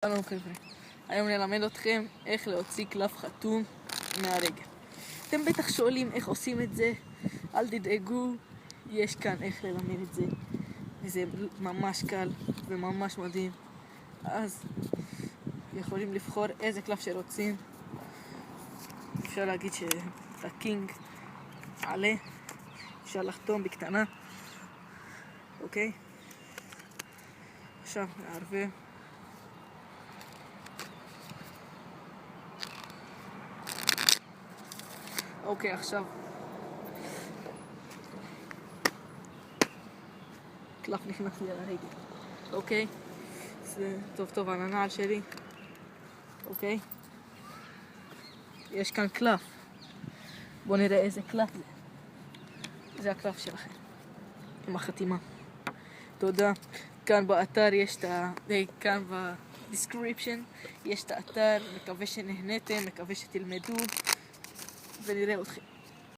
שלום חבר'ה, היום נלמד אתכם איך להוציא קלף חתום מהרגל. אתם בטח שואלים איך עושים את זה, אל תדאגו, יש כאן איך ללמד את זה. וזה ממש קל וממש מדהים. אז יכולים לבחור איזה קלף שרוצים. אפשר להגיד שהקינג עלה, אפשר לחתום בקטנה. אוקיי? עכשיו נערבב. אוקיי, עכשיו קלף נכנס לי על הרגל. אוקיי, זה טוב על הנעל שלי. אוקיי, יש כאן קלף. בואו נראה איזה קלף זה. זה הקלף שלכם עם החתימה. תודה. כאן באתר יש את כאן בדיסקריפשן יש את האתר. מקווה שנהנתם, מקווה שתלמדו ונראה אתכם.